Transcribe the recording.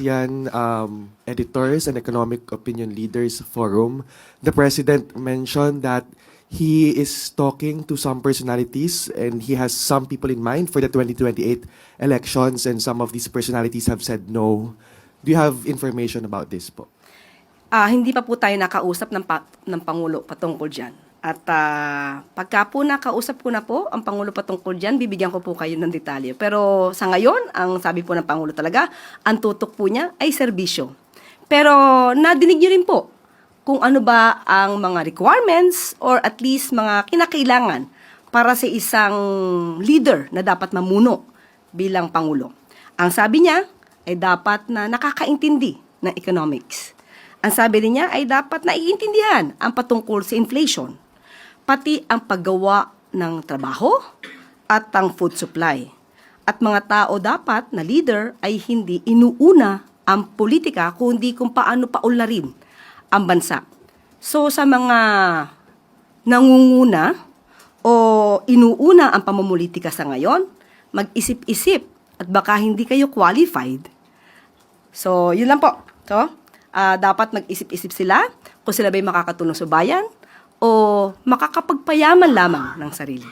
ASEAN Editors and Economic Opinion Leaders Forum, the President mentioned that he is talking to some personalities and he has some people in mind for the 2028 elections, and some of these personalities have said no. Do you have information about this po? Hindi pa po tayo nakausap ng Pangulo patungkol dyan. At pagka po nakausap ko na po ang Pangulo patungkol dyan, bibigyan ko po kayo ng detalye. Pero sa ngayon, ang sabi po ng Pangulo talaga, ang tutok po niya ay serbisyo. Pero nadinig niyo rin po kung ano ba ang mga requirements or at least mga kinakailangan para sa isang leader na dapat mamuno bilang Pangulo. Ang sabi niya ay dapat na nakakaintindi ng economics. Ang sabi rin niya ay dapat naiintindihan ang patungkol sa inflation, pati ang paggawa ng trabaho at ang food supply. At mga tao dapat na leader ay hindi inuuna ang politika kundi kung paano paunlarin ang bansa. So sa mga nangunguna o inuuna ang pamumulitika sa ngayon, mag-isip-isip at baka hindi kayo qualified. So yun lang po. So, dapat mag-isip-isip sila kung sila ba'y makakatulong sa bayan o makakapagpayaman lamang ng sarili.